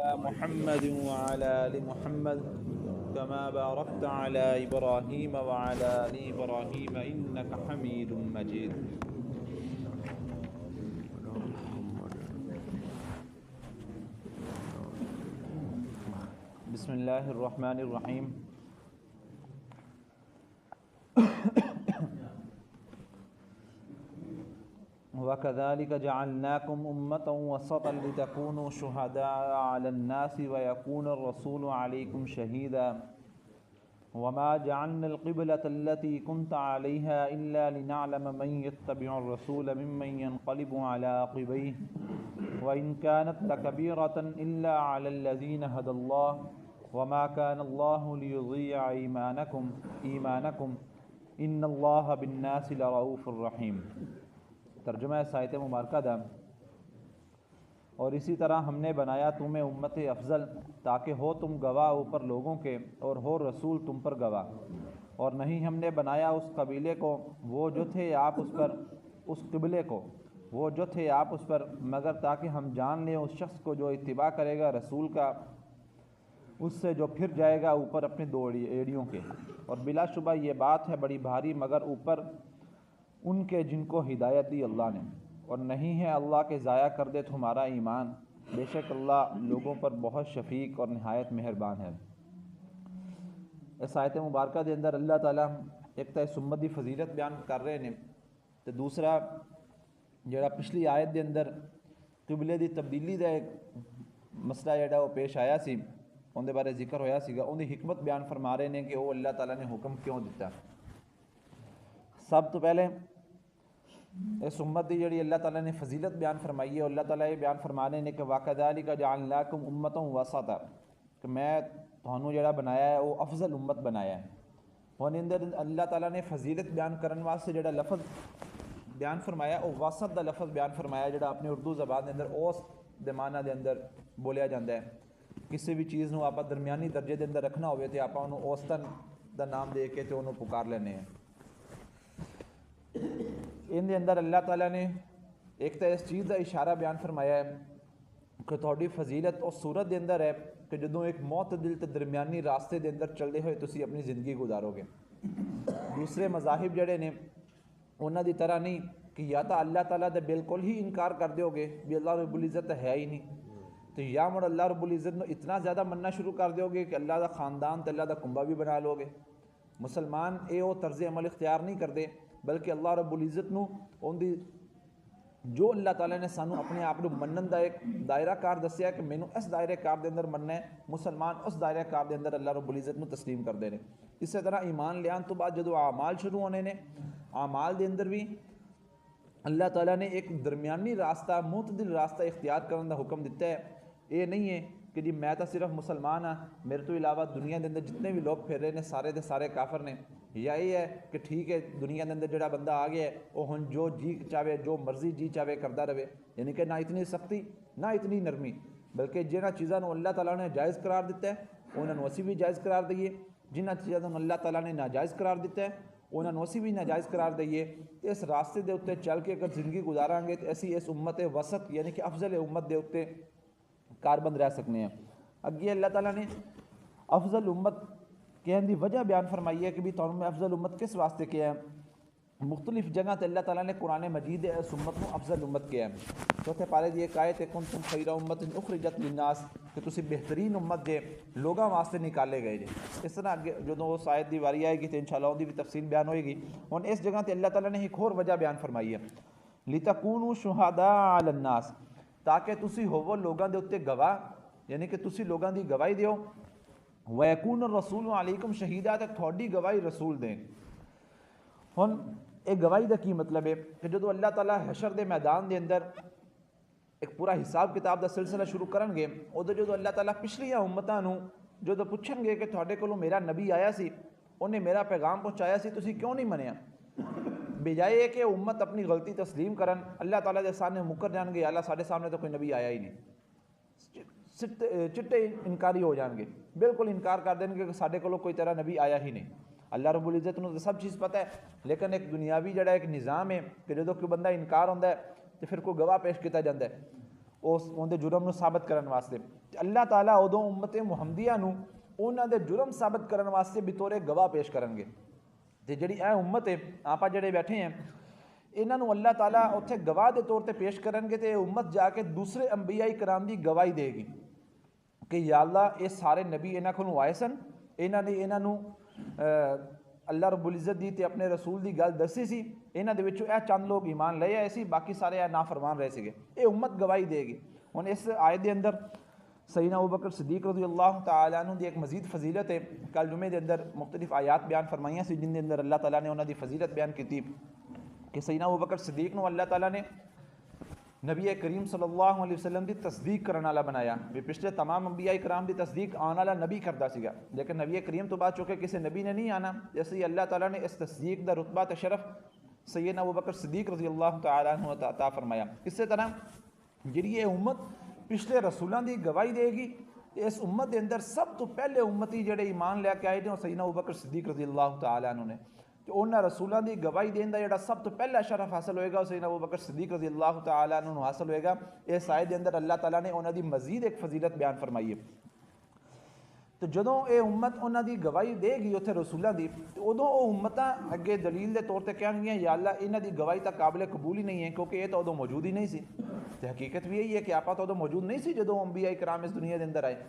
محمد وعلى آل محمد كما باركت على إبراهيم وعلى آل إبراهيم إنك حميد مجيد. بسم الله الرحمن الرحيم. وَكَذَلِكَ جَعَلْنَاكُمْ أُمَّةً وَسَطًا لِتَكُونُوا شُهَدَاءَ عَلَى النَّاسِ وَيَكُونَ الرَّسُولُ عَلَيْكُمْ شَهِيدًا وَمَا جَعَلْنَا الْقِبْلَةَ الَّتِي كُنْتَ عَلَيْهَا إِلَّا لِنَعْلَمَ مَنْ يَتَّبِعُ الرَّسُولَ مِمَّنْ يَنْقَلِبُ عَلَى عَقِبَيْهِ وَإِنْ كَانَتْ لَكَبِيرَةً إِلَّا عَلَى الَّذِينَ هَدَى اللَّهُ وَمَا كَانَ اللَّهُ لِيُضِيعَ إِيمَانَكُمْ إِنَّ اللَّهَ بِالنَّاسِ لَرَءُوفٌ رَحِيمٌ. ترجمہ آیت مبارکہ دا. اور اسی طرح ہم نے بنایا تمہیں امت افضل تاکہ ہو تم گواہ اوپر لوگوں کے اور ہو رسول تم پر گواہ. اور نہیں ہم نے بنایا اس قبیلے کو وہ جو تھے آپ اس پر مگر تاکہ ہم جان لیں اس شخص کو جو اتباع کرے گا رسول کا اس سے جو پھر جائے گا اوپر اپنی دو ایڑیوں کے. اور بلا شبہ یہ بات ہے بڑی بھاری مگر اوپر ان کے جن کو ہدایت دی اللہ نے. اور نہیں ہے اللہ کے ضائع کر دے تمہارا ایمان، بے شک اللہ لوگوں پر بہت شفیق اور نہایت مہربان ہے. اس آیت مبارکہ دے اندر اللہ تعالیٰ ایک تو امت دی فضیلت بیان کر رہے ہیں تو دوسرا جڑا پچھلی آیت دے اندر قبلے دی تبدیلی دا ایک مسئلہ جڑا وہ پیش آیا سی ان دے بارے ذکر ہویا سیگا، ان دی حکمت بیان فرما رہے ہیں کہ وہ اللہ تعالیٰ نے حکم کیوں دیتا. سب تو پہلے اس امت دی جڑی اللہ تعالیٰ نے فضیلت بیان فرمائی ہے، اللہ تعالیٰ یہ بیان فرما رہے ہیں کہ وَكَذَلِكَ جَعَلْنَاكُمْ أُمَّةً وَسَطًا کہ میں تھانوں جڑا بنایا ہے وہ افضل امت بنایا ہے. اور اندر اللہ تعالیٰ نے فضیلت بیان کرنے واسطے جڑا لفظ بیان فرمایا وہ وسط دا لفظ بیان فرمایا جڑا اپنی اردو زبان دے اندر اوسط دے معنی دے اندر بولیا جاتا ہے. کسی بھی چیز نو آپ درمیانی درجے دے اندر رکھنا ہوئے تو آپ انہوں اوسطن دا نام دے کے تو انہوں پکار لینے ہیں. ان دے اندر اللہ تعالیٰ نے ایک تو اس چیز کا اشارہ بیان فرمایا ہے کہ تھوڑی فضیلت اس صورت دے اندر ہے کہ جدوں ایک معتدل تے درمیانی راستے دے اندر چلتے ہوئے تسی اپنی زندگی گزارو گے. دوسرے مذاہب جڑے نے انہاں دی طرح نہیں کہ یا تو اللہ تعالیٰ دے بالکل ہی انکار کر دیو گے بھی اللہ رب العزت ہے ہی نہیں، تو یا مڑ اللہ رب العزت نو اتنا زیادہ مننا شروع کر دیو گے کہ اللہ دا خاندان تے اللہ دا کنبہ بھی بنا لو گے. مسلمان اے او طرز عمل اختیار نہیں کرتے بلکہ اللہ رب العزت نو ان دی جو اللہ تعالیٰ نے سانو اپنے آپ منن دا ایک دائرہ کار دسیا کہ مینوں اس دائرے کار دے اندر مننا ہے، مسلمان اس دائرے کار دے اندر اللہ رب العزت نو تسلیم کر دے رہے. اسی طرح ایمان لیان تو بعد جدو اعمال شروع ہونے نے اعمال دے اندر بھی اللہ تعالیٰ نے ایک درمیانی راستہ معتدل راستہ اختیار کرنے دا حکم دیتا ہے. یہ نہیں ہے کہ جی میں تو صرف مسلمان ہاں میرے تو علاوہ دنیا دے اندر جتنے بھی لوگ پھر رہے ہیں سارے دے سارے کافر نے، یا یہ ہے کہ ٹھیک ہے دنیا دے اندر جڑا بندہ آ گیا ہے وہ ہن جو جی چاہے جو مرضی جی چاہے کرتا رہے. یعنی کہ نہ اتنی سختی نہ اتنی نرمی، بلکہ جنہ چیزوں اللہ تعالیٰ نے جائز قرار دیتا ہے انہوں اسی بھی جائز قرار دئیے، جنہ چیزوں اللہ تعالیٰ نے ناجائز قرار دیتا ہے انہوں اسی بھی ناجائز قرار دئیے. اس راستے دے اتنے چل کے اگر زندگی گزاریں گے تو اسی اس امت وسط یعنی کہ افضل امت دے اتنے کاربند رہ سکنے ہیں. اگے اللہ تعالیٰ نے افضل امت کہنے دی وجہ بیان فرمائی ہے کہ بھی تمہیں افضل امت کس واسطے کیا ہے. مختلف جگہ تے اللہ تعالیٰ نے قرآن مجید اس امت کو افضل امت کیا ہے. چوتھے پارے دی ایک آیت ہے کنتم خیر امت اخرجت للناس کہ تسی بہترین امت جے لوگاں واسطے نکالے گئے جے. اس طرح اگے جدوں اس آیت دی واری آئے گی تو انشاءاللہ ان دی بھی تفصیل بیان ہوئے گی. ہن اس جگہ تے اللہ تعالیٰ نے ایک اور وجہ بیان فرمائی ہے لتکونوا شہداء علی الناس تاکہ تسی ہوو لوگاں دے اوتے گواہ، یعنی کہ تسی لوگاں دی گواہی دیو. وَيَكُونَ الرَّسُولُ عَلَيْكُمْ شَهِيدًا تے تھوڑی گواہی رسول دیں. ہن ایک گواہی دا کی مطلب ہے کہ جدو اللہ تعالیٰ حشر دے میدان دے اندر ایک پورا حساب کتاب دا سلسلہ شروع کرن گے ادھر جدو اللہ تعالیٰ پچھلیاں امتاں نو جدو پوچھن گے کہ تھوڑے کولوں میرا نبی آیا سی انہیں میرا پیغام پہنچایا سی تسی کیوں نہیں منیا، بجائے کہ امت اپنی غلطی تسلیم کرن اللہ تعالیٰ دے سامنے مکر جان گے اللہ ساڈے سامنے تو کوئی نبی آیا ہی نہیں، چٹے انکاری ہو جان گے، بالکل انکار کر دیں گے کہ ساڈے کولوں کوئی تیرا نبی آیا ہی نہیں. اللہ رب العزت نو سب چیز پتہ ہے لیکن ایک دنیاوی جڑا ایک نظام ہے کہ جدوں کوئی بندہ انکار ہوندا ہے تو پھر کوئی گواہ پیش کیتا جاتا ہے. ਉਹਦੇ ਜੁਰਮ ਨੂੰ ਸਾਬਤ ਕਰਨ ਵਾਸਤੇ। ਅੱਲਾਹ ਤਾਲਾ ਉਦੋਂ ਉਮਤ ਮੁਹੰਮਦੀਆ ਨੂੰ ਉਹਨਾਂ ਦੇ ਜੁਰਮ ਸਾਬਤ ਕਰਨ ਵਾਸਤੇ ਬਿਤੌਰੇ ਗਵਾਹ ਪੇਸ਼ ਕਰਨਗੇ। ਤੇ ਜਿਹੜੀ ਇਹ ਉਮਤ ਹੈ, ਆਪਾਂ ਜਿਹੜੇ ਬੈਠੇ ਹਾਂ, ਇਹਨਾਂ ਨੂੰ ਅੱਲਾਹ ਤਾਲਾ ਉੱਥੇ ਗਵਾਹ ਦੇ ਤੌਰ ਤੇ ਪੇਸ਼ ਕਰਨਗੇ ਤੇ ਇਹ ਉਮਤ ਜਾ ਕੇ ਦੂਸਰੇ ਅੰਬੀਆ ਇਕਰਾਮ ਦੀ ਗਵਾਹੀ ਦੇਗੀ کہ یا اللہ یہ سارے نبی انہاں کو آئے سن، انہاں نو اللہ رب العزت دی تے اپنے رسول دی گل دسی سی، انہاں دے وچوں اے چند لوگ ایمان لے آئے سی، باقی سارے نافرمان رہے سکے، یہ امت گواہی دے گی۔ ہن اس آیت دے اندر سیدنا ابوبکر صدیق رضی اللہ تعالیٰ عنہ دی ایک مزید فضیلت ہے، کل جمعے دے اندر مختلف آیات بیان فرمائیاں سی جن دے اندر اللہ تعالیٰ نے انہاں دی فضیلت بیان کیتی کہ سیدنا ابوبکر صدیق نو اللہ تعالیٰ نے نبی کریم صلی اللہ علیہ وسلم دی تصدیق کرنے والا بنایا۔ بھی پچھلے تمام انبیاء کرام دی تصدیق آنے والا نبی کرتا سیگا، لیکن نبی کریم تو بعد چونکہ کسی نبی نے نہیں آنا، جیسے اللہ تعالیٰ نے اس تصدیق دا رتبہ تے شرف سیدنا ابوبکر صدیق رضی اللہ تعالیٰ عنہ عطا فرمایا۔ اسی طرح جڑی یہ امت پچھلے رسولوں دی گواہی دے گی، اس امت دے اندر سب تو پہلے امتی جڑے ایمان لے کے آئے نے سیدنا ابوبکر صدیق رضی اللہ تعالیٰ عنہ نے، تو انہاں رسولوں دی گواہی دین دا جڑا سب تو پہلا شرف حاصل ہوئے گا سیدنا ابوبکر صدیق رضی اللہ تعالیٰ عنہ حاصل ہوئے گا۔ اس آیت دے اندر اللہ تعالیٰ نے انہاں دی مزید ایک فضیلت بیان فرمائی ہے۔ تو جدوں اے امت انہاں دی گواہی دے گی اتنے رسولوں دی، تو ادوں او امتاں اگے دلیل دے طور تے کہن گیاں یا اللہ انہاں دی گواہی تا قابل قبول ہی نہیں ہے، کیونکہ یہ تو ادوں موجود ہی نہیں سی۔ تے حقیقت بھی یہی ہے کہ آپا تو ادوں موجود نہیں سی جدوں انبیاء کرام اس دنیا دے اندر آئے،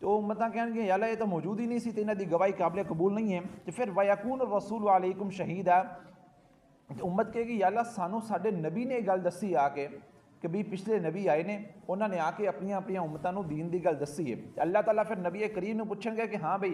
تو امتاں کہن گے یا اللہ یہ تو موجود ہی نہیں سی، تو انہاں دی گواہی قابل قبول نہیں ہے۔ تو پھر وَيَكُونُ الرَّسُولُ عَلَيْكُمْ شَهِيدًا، تو امت کہے گی یا اللہ سانو ساڈے نبی نے گل دسی آ کے کہ بھی پچھلے نبی آئے نے، انہوں نے آ کے اپنی امتاں نو دین دی گل دسی ہے۔ اللہ تعالیٰ پھر نبی کریم نو پوچھیں گے کہ ہاں بھئی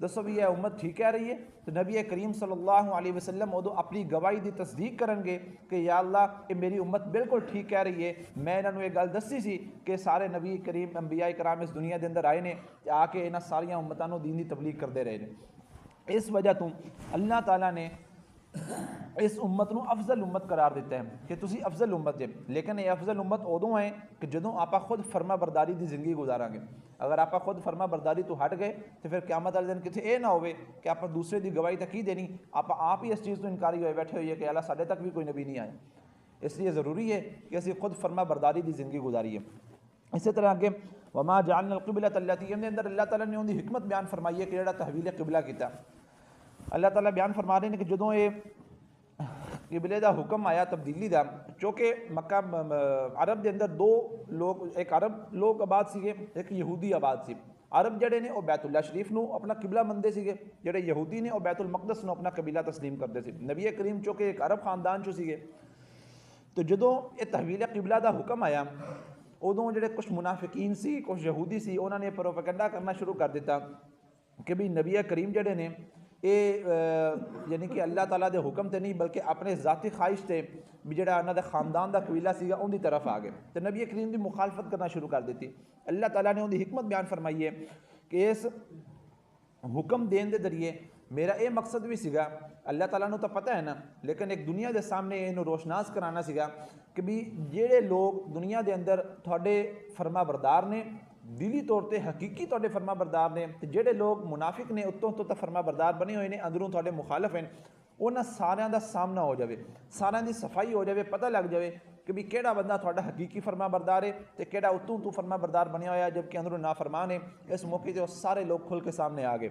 دسو بھی یہ امت ٹھیک کہہ رہی ہے، تو نبی کریم صلی اللہ علیہ وسلم ادو اپنی گواہی دی تصدیق کرن گے کہ یا اللہ یہ میری امت بالکل ٹھیک کہہ رہی ہے، میں انہوں نے یہ گل دسی سی کہ سارے نبی کریم انبیاء کرام اس دنیا دے اندر آئے نے، آ کے انہاں ساریاں امتاں نو دین دی تبلیغ کرتے رہے ہیں۔ اس وجہ تو اللہ تعالیٰ نے اس امت نو افضل امت قرار دیتا ہے کہ تسی افضل امت جے، لیکن یہ افضل امت ادوں ہے کہ جدوں آپا خود فرما برداری دی زندگی گزاراں گے۔ اگر آپا خود فرما برداری تو ہٹ گئے تو پھر قیامت والے دن کتنے یہ نہ ہوئے کہ آپ دوسرے دی گواہی تک ہی دینی، آپ ہی اس چیز تو انکاری ہوئے بیٹھے ہوئے کہ اللہ ساڈے تک بھی کوئی نبی نہیں آئے۔ اس لیے ضروری ہے کہ اسی خود فرما برداری دی زندگی گزاریے۔ اسی طرح آگے وما جعلنا القبلۃ التی اندر اندر اللہ تعالیٰ نے ان دی حکمت بیان فرمائی ہے کہ جڑا تحویل قبلہ کیتا، اللہ تعالیٰ بیان فرما رہے ہیں کہ جدوں یہ قبلے دا حکم آیا تبدیلی دا، چونکہ مکہ عرب دے اندر دو لوگ، ایک عرب لوگ آباد سیگے، ایک یہودی آباد سی۔ عرب جڑے نے وہ بیت اللہ شریف نو اپنا قبلہ مندے سیگے، جڑے یہودی نے وہ بیت المقدس نو اپنا قبلہ تسلیم کرتے سی۔ نبی کریم چونکہ ایک عرب خاندان چو سیگے، تو جدوں یہ تحویل قبلہ دا حکم آیا ادوں جڑے کچھ منافقین سی، کچھ یہودی سی، انہوں نے پروپیگنڈا کرنا شروع کر دیتا کہ بھی نبی کریم جڑے نے یعنی کہ اللہ تعالیٰ دے حکم تے نہیں بلکہ اپنے ذاتی خواہش تے بھی جڑا انہاں دے خاندان دا قبیلہ سیگا ان دی طرف آ گئے، تو نبی کریم دی مخالفت کرنا شروع کر دیتی۔ اللہ تعالیٰ نے ان دی حکمت بیان فرمائی ہے کہ اس حکم دین دے ذریعے میرا یہ مقصد بھی سیگا، اللہ تعالیٰ نے تو پتہ ہے نا، لیکن ایک دنیا دے سامنے انہوں روشناس کرانا سیگا کہ بھی جڑے لوگ دنیا دے اندر تھوڑے فرما بردار نے، دلی طور تے حقیقی تھوڑے فرما بردار نے، جڑے لوگ منافق نے اتوں تو فرما بردار بنے ہوئے نے، اندروں تھوڑے مخالف ہیں، انہاں ساریاں دا سامنا ہو جاوے، ساریاں دی صفائی ہو جاوے، پتہ لگ جاوے کہ بھی کیڑا بندہ تھوڑا حقیقی فرما بردار ہے تے کیڑا اتوں تو فرما بردار بنیا ہوا ہے جبکہ اندروں نافرمان ہے۔ اس موقع تے سارے لوگ کھل کے سامنے آ گئے۔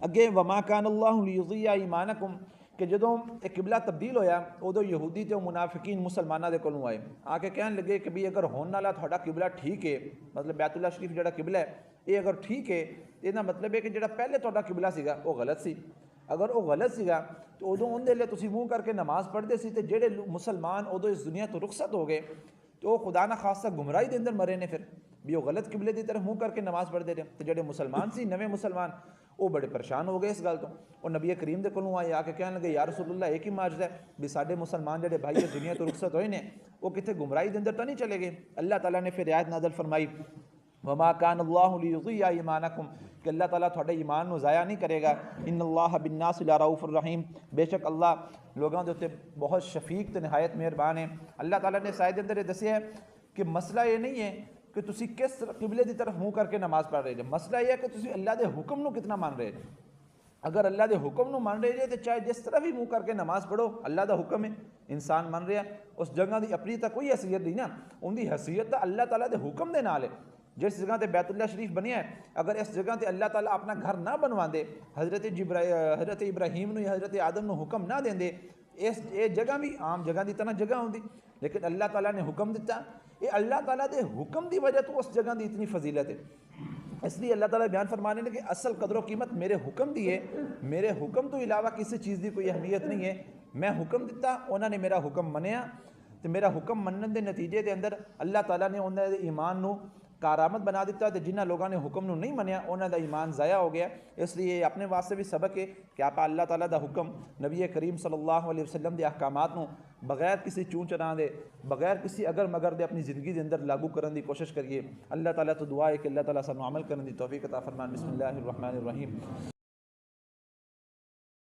اگے وما کان اللہ لیضیع ایمانکم، کہ جدوں ایک قبلہ تبدیل ہویا ادو یہودی تے منافقین مسلمانہ دے کولوں آئے آ کے کہن لگے کہ بھی اگر ہون والا تھوڑا قبلہ ٹھیک ہے، مطلب بیت اللہ شریف جڑا قبلہ ہے یہ اگر ٹھیک ہے، یہ مطلب ہے کہ جڑا پہلے تھوڑا قبلہ سیگا وہ غلط سی، اگر وہ غلط سیگا تو ادوں ان دے لئے تسی منہ کر کے نماز پڑھتے سی، تے جڑے مسلمان ادو اس دنیا تو رخصت ہو گئے تو وہ خدا نہ خاصہ گمراہی دے اندر مرے نے، پھر بھی وہ غلط قبلے دی طرف منہ کر کے نماز پڑھتے رہے، تو جڑے مسلمان سی نویں مسلمان وہ بڑے پریشان ہو گئے اس گل تو، اور نبی کریم دے کولوں آئے آ کے کہنے لگے یا رسول اللہ ایک ہی معجزہ ہے بھی ساڈے مسلمان جڑے بھائی اس دنیا تو رخصت ہوئے نے وہ کتنے گمراہی دے اندر تو نہیں چلے گئے۔ اللہ تعالیٰ نے پھر آیت نازل فرمائی وما کان اللہ لیضیع ایمانکم، کہ اللہ تعالیٰ تھوڑے ایمان نو ضائع نہیں کرے گا، ان اللہ بالناس لرؤوف الرحیم، بے شک اللہ لوگوں دے اوتے بہت شفیق تے نہایت مہربان ہے۔ اللہ تعالیٰ نے اس آیت دے اندر یہ دسیا ہے کہ مسئلہ یہ نہیں ہے کہ تسی کس قبلے دی طرف منہ کر کے نماز پڑھ رہے جے، مسئلہ یہ ہے کہ تسی اللہ دے حکم نو کتنا مان رہے جے۔ اگر اللہ دے حکم نو مان رہے جے تو چاہے جس طرح بھی منہ کر کے نماز پڑھو، اللہ دا حکم ہے انسان من رہا ہے اس جگہ دی اپنی تا کوئی حیثیت نہیں نا، ان دی حیثیت تا اللہ تعالیٰ دے حکم دے نال ہے۔ جس جگہ تے بیت اللہ شریف بنیا ہے، اگر اس جگہ تے اللہ تعالیٰ اپنا گھر نہ بنوا دے، حضرت ابراہیم نو یا حضرت آدم نو حکم نہ دیں دے، یہ جگہ بھی عام جگہ دی طرح جگہ ہوندی، لیکن اللہ تعالیٰ نے حکم دیتا، یہ اللہ تعالیٰ دے حکم دی وجہ تو اس جگہ دی اتنی فضیلت ہے۔ اس لیے اللہ تعالیٰ بیان فرمانے نے کہ اصل قدر و قیمت میرے حکم دی ہے، میرے حکم تو علاوہ کسی چیز دی کوئی اہمیت نہیں ہے۔ میں حکم دیتا، انہوں نے میرا حکم منیا، تو میرا حکم منن دے نتیجے دے اندر اللہ تعالیٰ نے انہوں دے ایمان نو کارآمد بنا دیتا، تے جنہ لوگوں نے حکم نو نہیں منیا انہوں دا ایمان ضائع ہو گیا۔ اس لیے اپنے واسطے بھی سبق ہے کہ آپ اللہ تعالیٰ دا حکم، نبی کریم صلی اللہ علیہ وسلم دے احکامات نو بغیر کسی چون چنا دے، بغیر کسی اگر مگر دے اپنی زندگی دے اندر لاگو کرن دی کوشش کریے۔ اللہ تعالیٰ تو دعا ہے کہ اللہ تعالیٰ سانو عمل کرن دی توفیق عطا فرمان۔ بسم اللہ الرحمن الرحیم۔